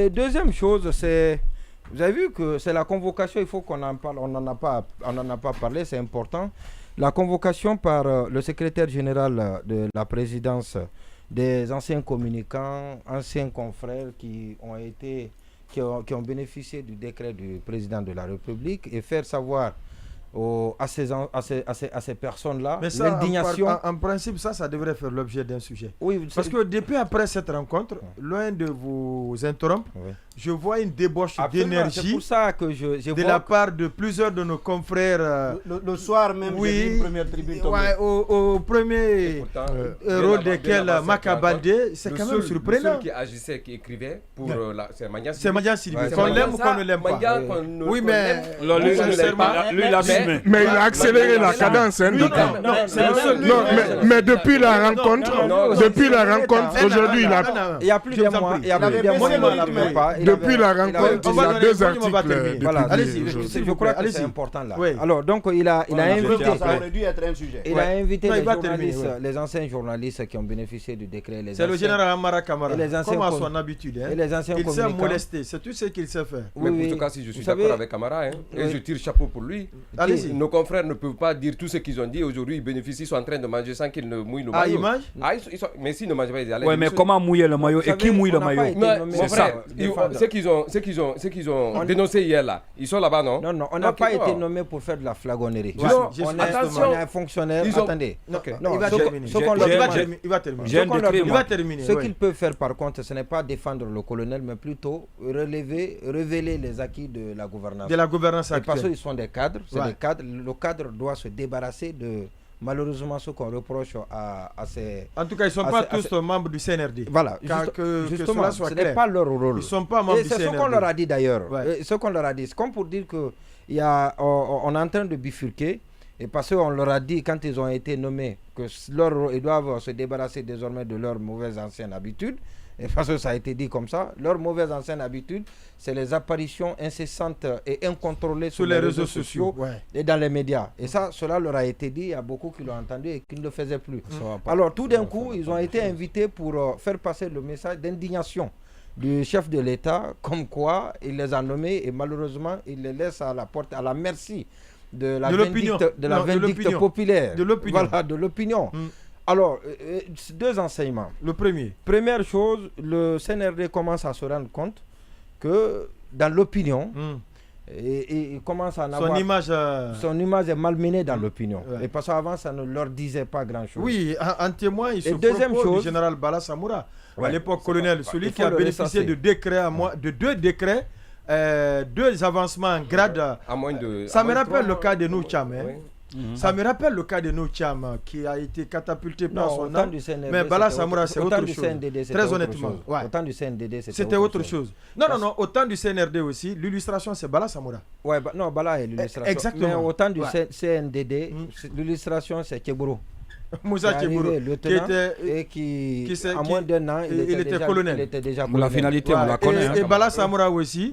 Et deuxième chose, c'est... Vous avez vu que c'est la convocation, il faut qu'on en parle, on n'en a pas parlé, c'est important. La convocation par le secrétaire général de la présidence des anciens communicants, anciens confrères qui ont bénéficié du décret du président de la République et faire savoir à ces personnes-là l'indignation. En principe, ça devrait faire l'objet d'un sujet. Oui, parce que depuis après cette rencontre, loin de vous interrompre, je vois une débauche d'énergie. C'est pour ça que de la part de plusieurs de nos confrères. Le soir même, j'ai vu une première tribune tombée. Au premier rôle desquels Makabaldé, c'est quand même surprenant. Celui qui agissait, qui écrivait pour c'est Mandian C'est Mandian Sylvie. Qu'on l'aime ou qu'on ne l'aime pas. Oui, mais lui, il assume. Mais il a accéléré la cadence. Mais depuis la rencontre, aujourd'hui, il y a plus de mois. Depuis la rencontre, il y a 2 articles. Voilà, je crois que c'est important là. Alors, donc, il a invité. Ça aurait dû être un sujet. Il a invité les journalistes, les anciens journalistes qui ont bénéficié du décret. C'est le général Amara Kamara, comme à son habitude. Il s'est molesté, c'est tout ce qu'il sait faire. Mais en tout cas, si je suis d'accord avec Kamara, et je tire chapeau pour lui, nos confrères ne peuvent pas dire tout ce qu'ils ont dit. Aujourd'hui, ils bénéficient, ils sont en train de manger sans qu'ils ne mouillent le maillot. Mais s'ils ne mangent pas, ils allaient. Oui, mais comment mouiller le maillot et qui mouille le maillot? C'est ça. Ce qu'ils ont dénoncé hier là, ils sont là-bas, non? Non, on n'a pas été nommé pour faire de la flagonnerie. On est un fonctionnaire. Attendez. Il va terminer. Ce qu'ils peuvent faire par contre, ce n'est pas défendre le colonel, mais plutôt révéler les acquis de la gouvernance. De la gouvernance actuelle. Parce qu'ils sont des cadres. Des cadres. Le cadre doit se débarrasser de... Malheureusement, ce qu'on reproche à ces... En tout cas, ils ne sont pas tous membres du CNRD. Voilà. Justement, ce n'est pas leur rôle. Ils ne sont pas membres du CNRD. C'est ce qu'on leur a dit d'ailleurs. Ce qu'on leur a dit, c'est comme pour dire qu'on est en train de bifurquer. Et parce qu'on leur a dit, quand ils ont été nommés, qu'ils doivent se débarrasser désormais de leurs mauvaises anciennes habitudes. Et parce que ça a été dit comme ça, leur mauvaise ancienne habitude, c'est les apparitions incessantes et incontrôlées sur les réseaux sociaux et dans les médias. Et ça, cela leur a été dit, il y a beaucoup qui l'ont entendu et qui ne le faisaient plus. Alors tout d'un coup, ils ont été invités pour faire passer le message d'indignation du chef de l'État, comme quoi il les a nommés et malheureusement, il les laisse à la merci de la vindicte populaire. De l'opinion. Alors, 2 enseignements. Le premier. Première chose, le CNRD commence à se rendre compte que dans l'opinion, il commence à en avoir... Son image est malmenée dans l'opinion. Et parce qu'avant, ça ne leur disait pas grand-chose. Oui, en témoin, il se propose du général Bala Samoura, à l'époque colonel, celui qui a bénéficié de 2 décrets, 2 avancements en grade. Ça me rappelle le cas de Noucham. Ça me rappelle le cas de Noucham qui a été catapulté par son âme. Mais Bala Samoura, c'est autre chose. Très honnêtement. Autant du CNDD, c'était autre chose. Non, autant du CNRD aussi, l'illustration, c'est Bala Samoura. Non, Bala est l'illustration. Exactement. Mais autant du CNDD, l'illustration, c'est Keburo. Moussa Keburo, qui à moins d'1 an, il était colonel. Il était déjà colonel. La finalité, on la connaît. Et Bala Samoura aussi,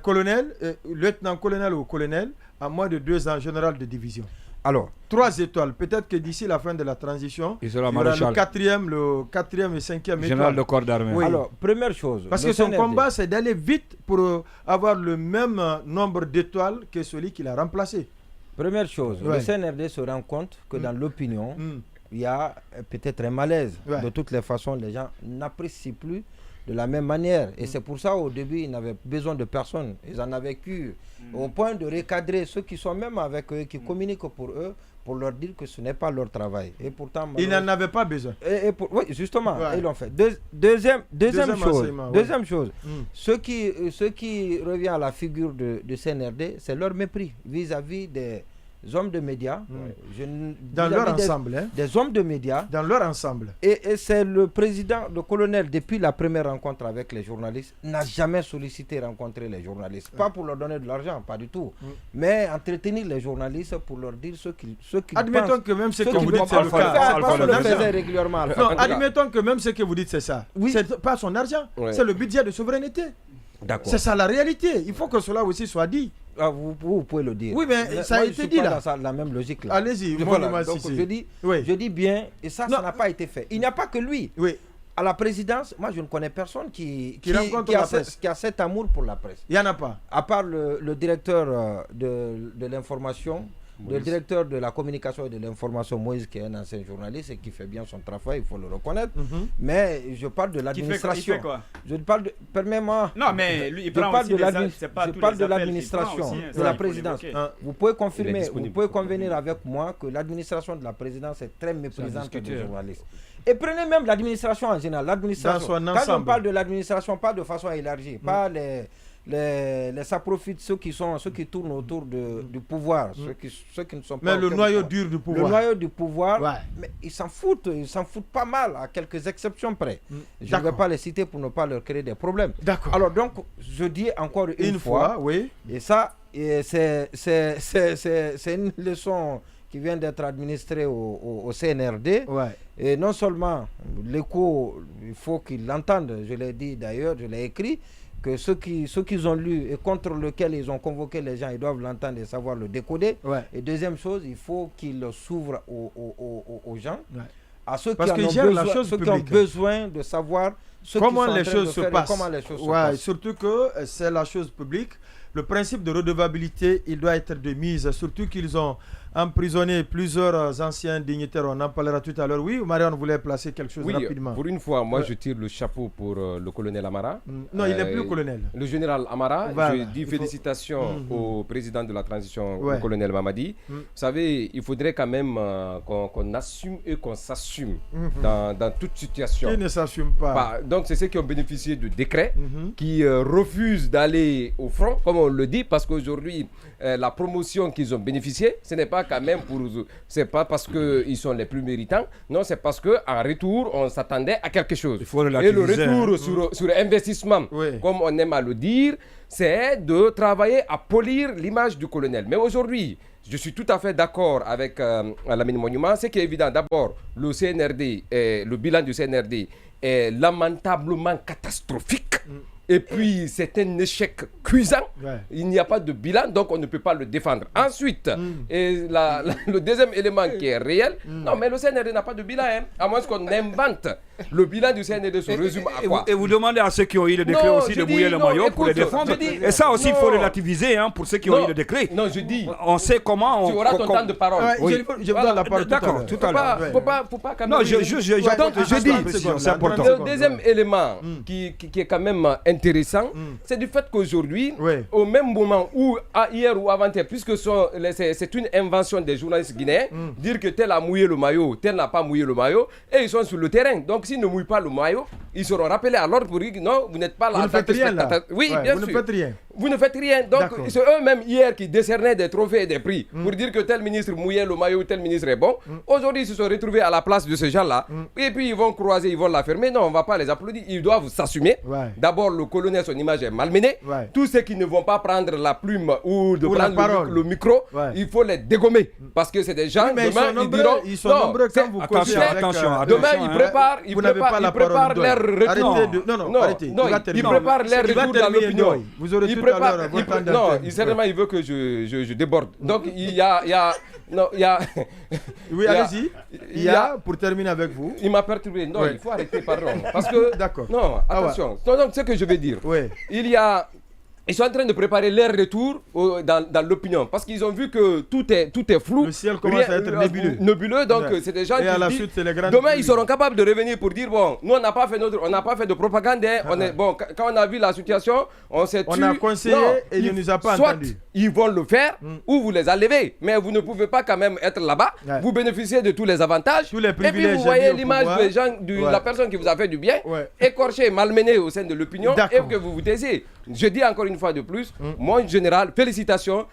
colonel, lieutenant-colonel ou colonel, à moins de 2 ans, général de division. Alors, 3 étoiles. Peut-être que d'ici la fin de la transition, il y aura le 4e et 5e étoile. Général de corps d'armée. Oui. Alors, première chose. Parce que son combat, c'est d'aller vite pour avoir le même nombre d'étoiles que celui qu'il a remplacé. Première chose, le CNRD se rend compte que dans l'opinion, il y a peut-être un malaise. De toutes les façons, les gens n'apprécient plus de la même manière. Et c'est pour ça, au début, ils n'avaient besoin de personne. Ils en avaient vécu au point de recadrer ceux qui sont même avec eux, qui communiquent pour eux, pour leur dire que ce n'est pas leur travail. Et pourtant, ils n'en avaient pas besoin. Oui, justement, ils l'ont fait. Deuxième chose, ce qui revient à la figure de CNRD, c'est leur mépris vis-à-vis des hommes de médias, dans leur ensemble, des hommes de médias, dans leur ensemble. Et c'est le président, le colonel, depuis la première rencontre avec les journalistes, n'a jamais sollicité rencontrer les journalistes, pas pour leur donner de l'argent, pas du tout, mais entretenir les journalistes pour leur dire ce qu'ils admettons pensent, que même ce que vous dites c'est le cas. Régulièrement. Non, admettons que même ce que vous dites c'est ça. C'est pas son argent, c'est le budget de souveraineté. C'est ça la réalité. Il faut que cela aussi soit dit. Vous pouvez le dire. Oui, mais ça a été dit là. Dans la même logique là. Allez-y. Voilà. Donc je dis bien, et ça n'a pas été fait. Il n'y a pas que lui. Oui. à la présidence, moi je ne connais personne qui a cet amour pour la presse. Il n'y en a pas. À part le directeur de l'information, le directeur de la communication et de l'information, Moïse, qui est un ancien journaliste et qui fait bien son travail, il faut le reconnaître. Mais je parle de l'administration. Il fait quoi? Je parle de... Permets-moi. Non, mais lui, il prend aussi je parle de l'administration, de la présidence. Vous pouvez confirmer, vous pouvez convenir avec moi que l'administration de la présidence est très méprisante des journalistes. Et prenez même l'administration en général. L'administration, quand on parle de l'administration, pas de façon élargie, pas les saprophytes, ceux qui tournent autour du pouvoir, ceux qui ne sont pas. Mais le noyau dur du pouvoir. Le noyau du pouvoir, mais ils s'en foutent pas mal, à quelques exceptions près. Je ne vais pas les citer pour ne pas leur créer des problèmes. D'accord. Alors donc, je dis encore une fois, oui. Et ça, c'est une leçon qui vient d'être administrée au CNRD. Et non seulement l'écho, il faut qu'ils l'entendent, je l'ai dit d'ailleurs, je l'ai écrit, que ceux qu'ils ont lu et contre lesquels ils ont convoqué les gens, ils doivent l'entendre et savoir le décoder. Et deuxième chose, il faut qu'ils s'ouvrent aux gens, à ceux qui ont besoin de savoir comment les choses se passent. Surtout que c'est la chose publique. Le principe de redevabilité, il doit être de mise, surtout qu'ils ont emprisonné plusieurs anciens dignitaires. On en parlera tout à l'heure. Oui, Marianne voulait placer quelque chose rapidement. Pour une fois, moi je tire le chapeau pour le colonel Amara. Non, il n'est plus colonel. Le général Amara, je dis félicitations au président de la transition, le colonel Mamadi. Vous savez, il faudrait quand même qu'on assume et qu'on s'assume dans toute situation. Qui ne s'assume pas. Donc c'est ceux qui ont bénéficié de décrets, qui refusent d'aller au front, comme on le dit, parce qu'aujourd'hui, la promotion qu'ils ont bénéficiée, ce n'est pas quand même c'est pas parce qu'ils sont les plus méritants, non, c'est parce qu'en retour, on s'attendait à quelque chose. Et le retour sur investissement, comme on aime à le dire, c'est de travailler à polir l'image du colonel. Mais aujourd'hui, je suis tout à fait d'accord avec Lamine Monument. Ce qui est évident, d'abord, le CNRD, le bilan du CNRD est lamentablement catastrophique. Et puis, c'est un échec cuisant. Il n'y a pas de bilan, donc on ne peut pas le défendre. Ensuite, et le deuxième élément qui est réel, non, mais le CNRD n'a pas de bilan, à moins qu'on invente. Le bilan du CNRD se résume à quoi? Et vous demandez à ceux qui ont eu le décret aussi de mouiller le maillot pour les défendre. Et ça aussi, il faut relativiser pour ceux qui ont eu le décret. Non, je dis. On sait comment. Tu auras ton temps de parole. Je vous donne la parole. D'accord, tout à l'heure. Faut pas quand même. Non, je dis, c'est important. Le deuxième élément qui est quand même intéressant, c'est du fait qu'aujourd'hui, au même moment où, hier ou avant-hier, puisque c'est une invention des journalistes guinéens, dire que tel a mouillé le maillot, tel n'a pas mouillé le maillot, et ils sont sur le terrain. Donc, s'ils ne mouillent pas le maillot, ils seront rappelés à l'ordre pour dire que non, vous n'êtes pas là. Vous ne faites rien là. Oui, bien sûr. Vous ne faites rien. Vous ne faites rien. Donc, c'est eux-mêmes hier qui décernaient des trophées et des prix pour dire que tel ministre mouillait le maillot, tel ministre est bon. Aujourd'hui, ils se sont retrouvés à la place de ces gens-là. Et puis, ils vont croiser, ils vont la fermer. Non, on ne va pas les applaudir. Ils doivent s'assumer. D'abord, le colonel, son image est malmenée. Tous ceux qui ne vont pas prendre la plume ou de prendre le micro, il faut les dégommer. Parce que c'est des gens, demain, ils diront... Ils sont nombreux quand vous attention. Demain, ils préparent leur retour. Arrêtez. Ils préparent leur retour dans l'opinion. Vous aurez tout à l'heure votre temps d'antenne. Non, certainement, il veut que je déborde. Donc, il y a... Oui, allez-y. Il y a, pour terminer avec vous... Il m'a perturbé. Non, il faut arrêter, pardon. Parce que... D'accord. Non, attention. Donc, ce que je vais dire. Ils sont en train de préparer leur retour dans l'opinion parce qu'ils ont vu que tout est flou. Le ciel commence à être nébuleux, donc c'est des gens qui disent, demain ils seront capables de revenir pour dire bon, nous on n'a pas fait de propagande. Quand on a vu la situation, on s'est tué. On a conseillé et il ne nous a pas entendu. Soit ils vont le faire ou vous les enlevez, mais vous ne pouvez pas quand même être là-bas. Vous bénéficiez de tous les avantages. Tous les privilèges. Et puis vous voyez l'image des gens, de la personne qui vous a fait du bien, écorchée, malmenée au sein de l'opinion, et que vous vous taisez. Je dis encore une fois de plus, moi en général, félicitations.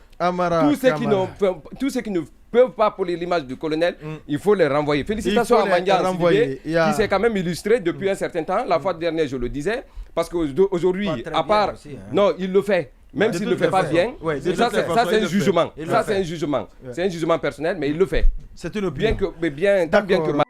Tous ceux qui ne peuvent pas polir l'image du colonel, il faut les renvoyer. Félicitations à Mandian qui s'est quand même illustré depuis un certain temps. La fois dernière, je le disais, parce qu'aujourd'hui, à part... Non, il le fait. Même s'il ne le fait pas bien, ça c'est un jugement. Ça c'est un jugement. C'est un jugement personnel, mais il le fait. C'est une opinion. Bien que